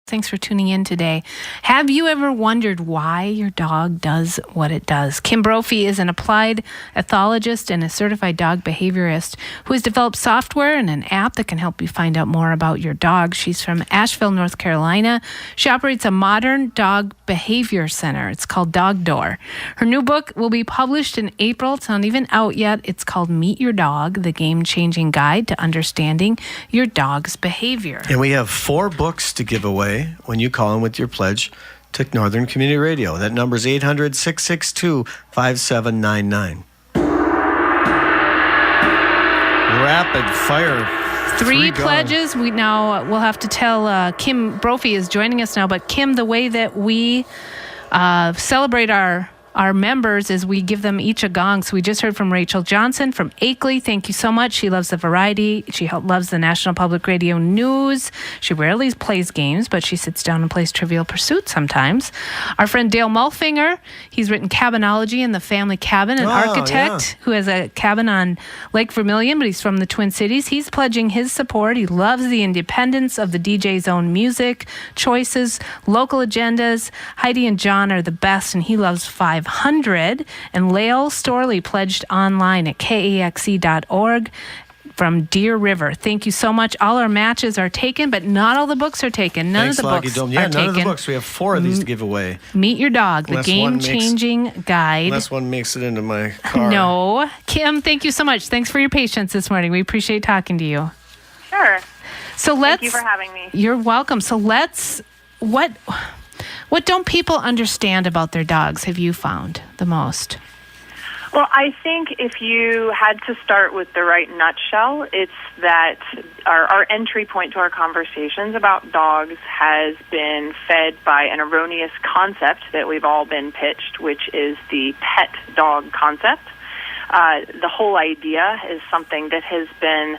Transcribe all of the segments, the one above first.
Thanks for tuning in today. Have you ever wondered why your dog does what it does? Kim Brophey is an applied ethologist and a certified dog behaviorist who has developed software and an app that can help you find out more about your dog. She's from Asheville, North Carolina. She operates a modern dog behavior center. It's called Dog Door. Her new book will be published in April. It's not even out yet. It's called Meet Your Dog, the game-changing guide to understanding your dog's behavior. And we have 4 books to give away when you call in with your pledge to Northern Community Radio. That number is 800-662-5799. Rapid fire. 3 pledges. We'll have to tell Kim Brophey is joining us now. But Kim, the way that we celebrate our members is we give them each a gong. So we just heard from Rachel Johnson from Akeley. Thank you so much. She loves the variety. She loves the National Public Radio News. She rarely plays games, but she sits down and plays Trivial Pursuit sometimes. Our friend Dale Mulfinger, he's written Cabinology and the Family Cabin, an architect who has a cabin on Lake Vermilion, but he's from the Twin Cities. He's pledging his support. He loves the independence of the DJ's own music, choices, local agendas. Heidi and John are the best, and he loves 500. And Lael Storley pledged online at KAXE.org from Deer River. Thank you so much. All our matches are taken, but not all the books are taken. None of the books are taken. None of the books. We have 4 of these to give away. Meet Your Dog, the game-changing guide. Unless one makes it into my car. No. Kim, thank you so much. Thanks for your patience this morning. We appreciate talking to you. Sure. Thank you for having me. You're welcome. So what don't people understand about their dogs, have you found the most? Well, I think if you had to start with the right nutshell, it's that our entry point to our conversations about dogs has been fed by an erroneous concept that we've all been pitched, which is the pet dog concept. The whole idea is something that has been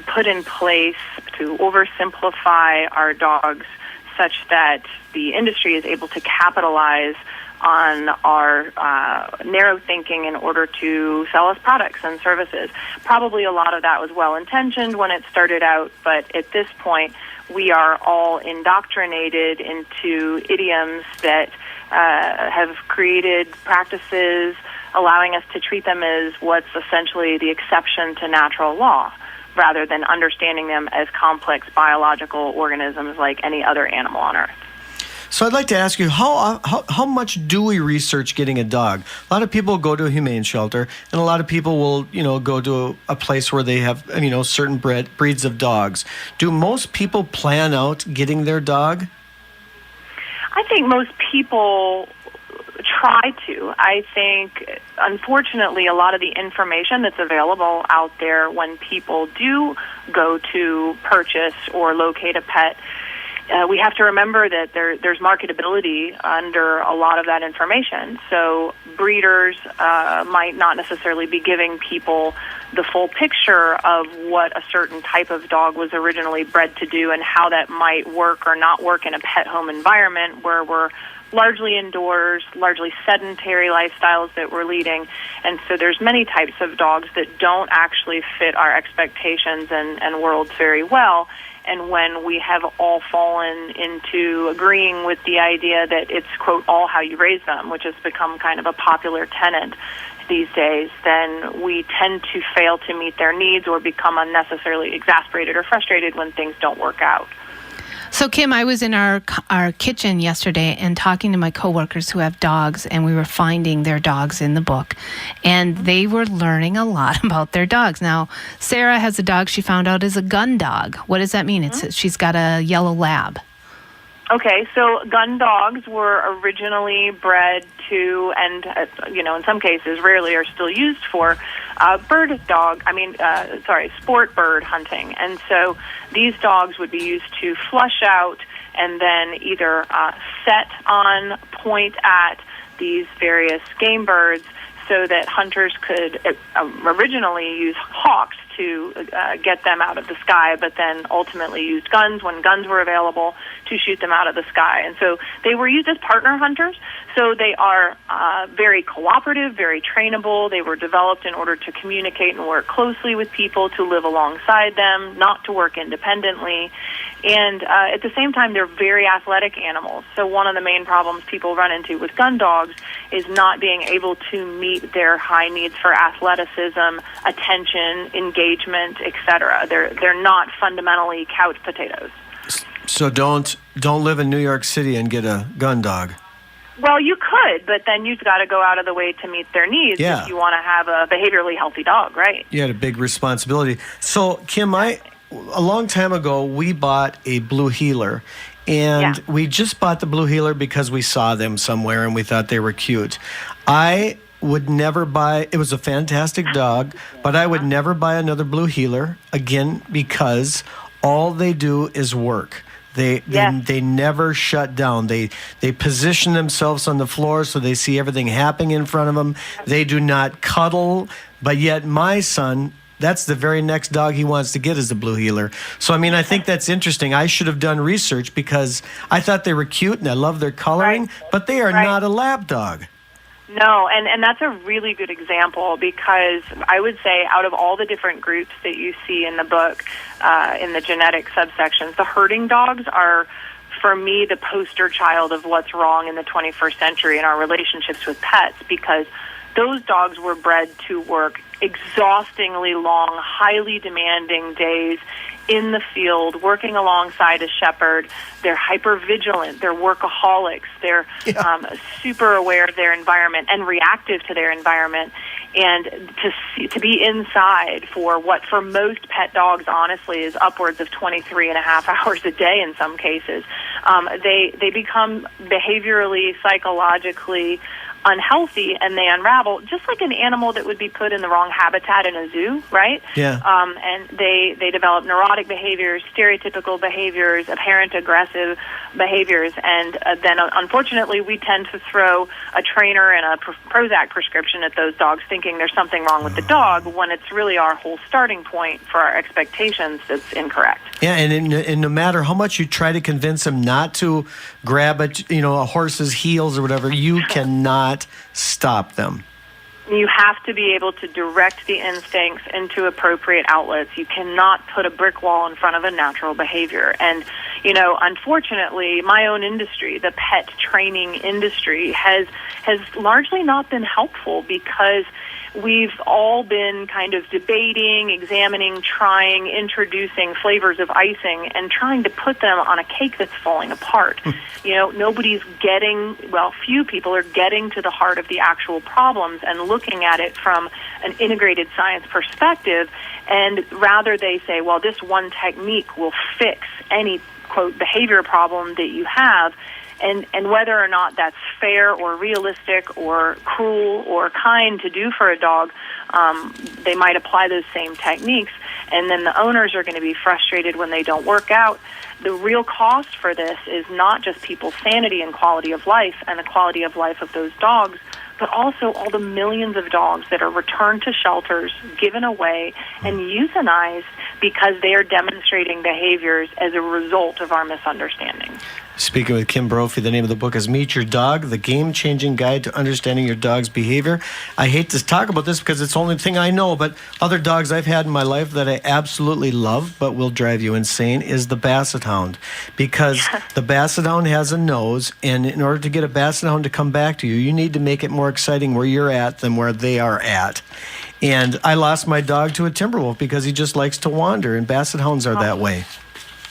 put in place to oversimplify our dogs such that the industry is able to capitalize on our narrow thinking in order to sell us products and services. Probably a lot of that was well-intentioned when it started out, but at this point, we are all indoctrinated into idioms that have created practices allowing us to treat them as what's essentially the exception to natural law, rather than understanding them as complex biological organisms like any other animal on Earth. So I'd like to ask you, how much do we research getting a dog? A lot of people go to a humane shelter, and a lot of people will, go to a place where they have, certain breeds of dogs. Do most people plan out getting their dog? I think most people try to. I think, unfortunately, a lot of the information that's available out there when people do go to purchase or locate a pet, we have to remember that there's marketability under a lot of that information. So breeders might not necessarily be giving people the full picture of what a certain type of dog was originally bred to do and how that might work or not work in a pet home environment where we're largely indoors, largely sedentary lifestyles that we're leading. And so there's many types of dogs that don't actually fit our expectations and worlds very well. And when we have all fallen into agreeing with the idea that it's, quote, all how you raise them, which has become kind of a popular tenet these days, then we tend to fail to meet their needs or become unnecessarily exasperated or frustrated when things don't work out. So, Kim, I was in our kitchen yesterday and talking to my coworkers who have dogs, and we were finding their dogs in the book, and they were learning a lot about their dogs. Now, Sarah has a dog she found out is a gun dog. What does that mean? She's got a yellow lab. Okay, so gun dogs were originally bred to, and in some cases, rarely are still used for sport bird hunting. And so these dogs would be used to flush out and then either set on, point at these various game birds so that hunters could originally use hawks to get them out of the sky, but then ultimately used guns when guns were available to shoot them out of the sky. And so they were used as partner hunters. So they are very cooperative, very trainable. They were developed in order to communicate and work closely with people, to live alongside them, not to work independently. And at the same time, they're very athletic animals. So one of the main problems people run into with gun dogs is not being able to meet their high needs for athleticism, attention, engagement, etc. They're not fundamentally couch potatoes. So don't live in New York City and get a gun dog. Well, you could, but then you've got to go out of the way to meet their needs if you want to have a behaviorally healthy dog, right? You had a big responsibility. So, Kim, a long time ago, we bought a blue heeler. And we just bought the blue heeler because we saw them somewhere and we thought they were cute. I would never buy, it was a fantastic dog, but I would never buy another blue heeler again because all they do is work. They never shut down. They position themselves on the floor so they see everything happening in front of them. They do not cuddle, but yet my son, that's the very next dog he wants to get is the blue heeler. So, I mean, I think that's interesting. I should have done research because I thought they were cute and I love their coloring, but they are not a lap dog. No, and that's a really good example because I would say out of all the different groups that you see in the book, in the genetic subsections, the herding dogs are, for me, the poster child of what's wrong in the 21st century in our relationships with pets, because those dogs were bred to work exhaustingly long, highly demanding days in the field, working alongside a shepherd. They're hypervigilant. They're workaholics. They're super aware of their environment and reactive to their environment. And to be inside for what for most pet dogs, honestly, is upwards of 23 and a half hours a day in some cases, they become behaviorally, psychologically unhealthy, and they unravel just like an animal that would be put in the wrong habitat in a zoo, right? Yeah. And they develop neurotic behaviors, stereotypical behaviors, apparent aggressive behaviors, and then unfortunately we tend to throw a trainer and a Prozac prescription at those dogs thinking there's something wrong with the dog when it's really our whole starting point for our expectations that's incorrect. Yeah, and no matter how much you try to convince them not to grab a horse's heels or whatever, you cannot stop them. You have to be able to direct the instincts into appropriate outlets. You cannot put a brick wall in front of a natural behavior. And, unfortunately, my own industry, the pet training industry, has largely not been helpful because we've all been kind of debating, examining, trying, introducing flavors of icing and trying to put them on a cake that's falling apart. Nobody's few people are getting to the heart of the actual problems and looking at it from an integrated science perspective. And rather they say, well, this one technique will fix any, quote, behavior problem that you have. And whether or not that's fair or realistic or cruel or kind to do for a dog, they might apply those same techniques. And then the owners are going to be frustrated when they don't work out. The real cost for this is not just people's sanity and quality of life and the quality of life of those dogs, but also all the millions of dogs that are returned to shelters, given away, and euthanized because they are demonstrating behaviors as a result of our misunderstandings. Speaking with Kim Brophey, the name of the book is Meet Your Dog, The Game-Changing Guide to Understanding Your Dog's Behavior. I hate to talk about this because it's the only thing I know, but other dogs I've had in my life that I absolutely love but will drive you insane is the Basset Hound. Because the Basset Hound has a nose, and in order to get a Basset Hound to come back to you, you need to make it more exciting where you're at than where they are at. And I lost my dog to a Timberwolf because he just likes to wander, and Basset Hounds are that way.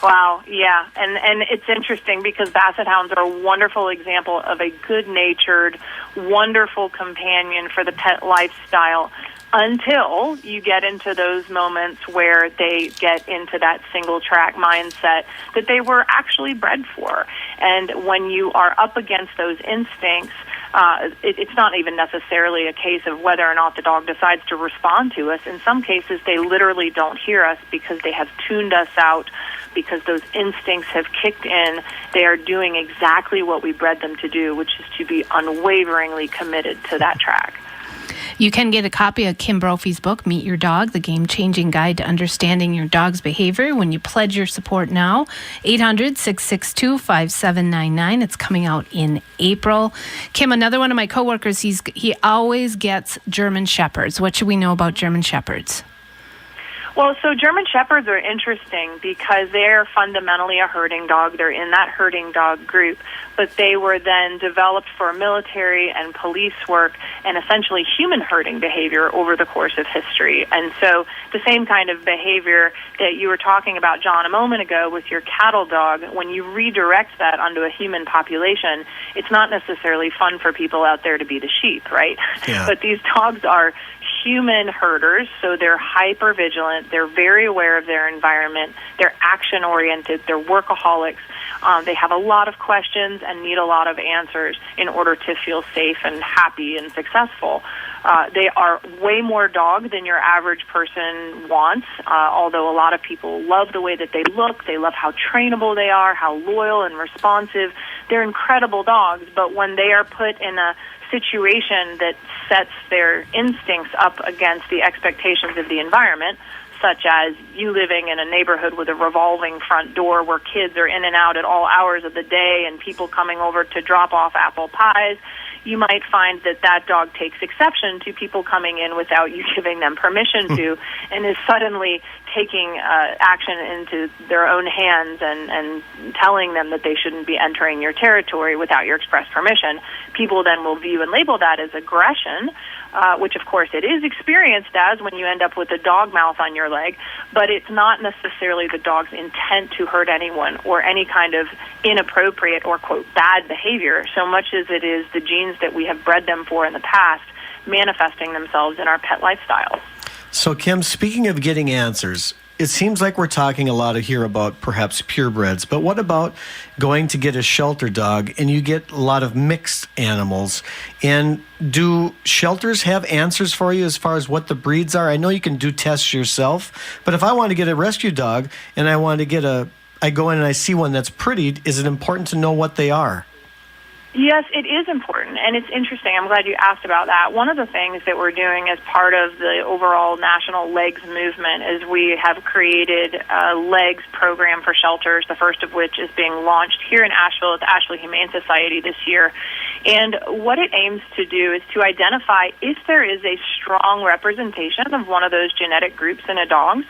Wow, yeah, and it's interesting because Basset Hounds are a wonderful example of a good-natured, wonderful companion for the pet lifestyle until you get into those moments where they get into that single-track mindset that they were actually bred for. And when you are up against those instincts, it's not even necessarily a case of whether or not the dog decides to respond to us. In some cases, they literally don't hear us because they have tuned us out, because those instincts have kicked in. They are doing exactly what we bred them to do, which is to be unwaveringly committed to that track. You can get a copy of Kim Brophey's book, Meet Your Dog, The Game-Changing Guide to Understanding Your Dog's Behavior, when you pledge your support now. 800-662-5799. It's coming out in April. Kim, another one of my coworkers, he always gets German Shepherds. What should we know about German Shepherds? Well, so German Shepherds are interesting because they're fundamentally a herding dog. They're in that herding dog group, but they were then developed for military and police work and essentially human herding behavior over the course of history. And so the same kind of behavior that you were talking about, John, a moment ago with your cattle dog, when you redirect that onto a human population, it's not necessarily fun for people out there to be the sheep, right? Yeah. But these dogs are human herders, so they're hyper vigilant. They're very aware of their environment. They're action oriented. They're workaholics. They have a lot of questions and need a lot of answers in order to feel safe and happy and successful. They are way more dog than your average person wants, although a lot of people love the way that they look. They love how trainable they are, how loyal and responsive. They're incredible dogs, but when they are put in a situation that sets their instincts up against the expectations of the environment, such as you living in a neighborhood with a revolving front door where kids are in and out at all hours of the day and people coming over to drop off apple pies, you might find that that dog takes exception to people coming in without you giving them permission to, and is suddenly taking action into their own hands and telling them that they shouldn't be entering your territory without your express permission. People then will view and label that as aggression, which of course it is experienced as when you end up with a dog mouth on your leg, but it's not necessarily the dog's intent to hurt anyone or any kind of inappropriate or, quote, bad behavior, so much as it is the genes that we have bred them for in the past manifesting themselves in our pet lifestyles. So, Kim, speaking of getting answers, it seems like we're talking a lot here about perhaps purebreds, but what about going to get a shelter dog and you get a lot of mixed animals? And do shelters have answers for you as far as what the breeds are? I know you can do tests yourself, but if I want to get a rescue dog and I want to get I go in and I see one that's pretty, is it important to know what they are? Yes, it is important, and it's interesting. I'm glad you asked about that. One of the things that we're doing as part of the overall national LEGS movement is we have created a LEGS program for shelters, the first of which is being launched here in Asheville at the Asheville Humane Society this year. And what it aims to do is to identify if there is a strong representation of one of those genetic groups in a dog,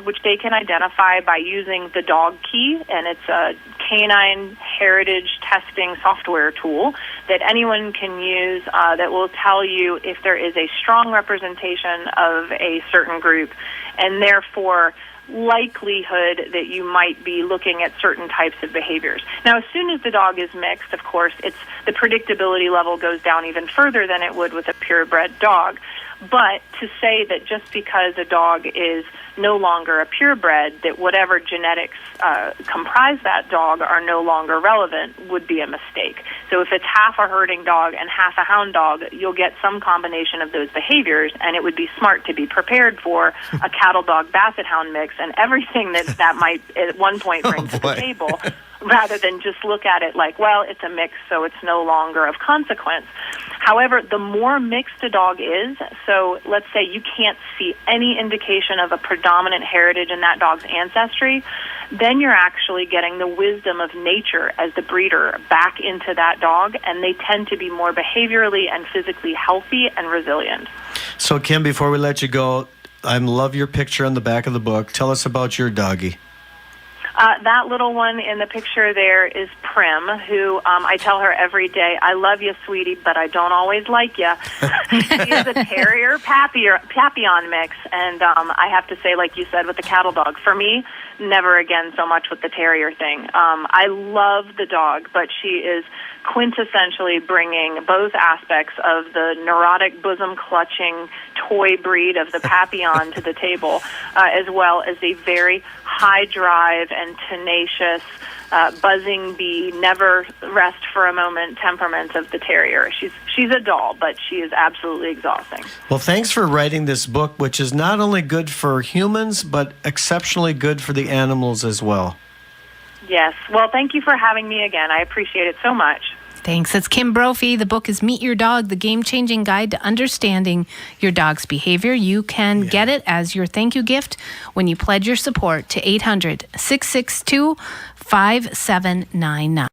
which they can identify by using the dog key, and it's a canine heritage testing software tool that anyone can use that will tell you if there is a strong representation of a certain group, and therefore likelihood that you might be looking at certain types of behaviors. Now, as soon as the dog is mixed, of course, the predictability level goes down even further than it would with a purebred dog. But to say that just because a dog is no longer a purebred, that whatever genetics comprise that dog are no longer relevant would be a mistake. So if it's half a herding dog and half a hound dog, you'll get some combination of those behaviors, and it would be smart to be prepared for a cattle dog basset hound mix and everything that might at one point bring to the table, rather than just look at it like, well, it's a mix, so it's no longer of consequence. However, the more mixed a dog is, so let's say you can't see any indication of a predominant heritage in that dog's ancestry, then you're actually getting the wisdom of nature as the breeder back into that dog, and they tend to be more behaviorally and physically healthy and resilient. So, Kim, before we let you go, I love your picture on the back of the book. Tell us about your doggie. That little one in the picture there is Prim, who I tell her every day, I love you, sweetie, but I don't always like you. She is a terrier Papillon mix, and I have to say, like you said, with the cattle dog, for me, never again so much with the terrier thing. I love the dog, but she is quintessentially bringing both aspects of the neurotic, bosom-clutching toy breed of the Papillon to the table, as well as a very high-drive and tenacious, buzzing bee, never rest for a moment temperament of the terrier. She's a doll, but she is absolutely exhausting. Well, thanks for writing this book, which is not only good for humans, but exceptionally good for the animals as well. Yes. Well, thank you for having me again. I appreciate it so much. Thanks. It's Kim Brophey. The book is Meet Your Dog, the game-changing guide to understanding your dog's behavior. You can get it as your thank you gift when you pledge your support to 800-662-5799.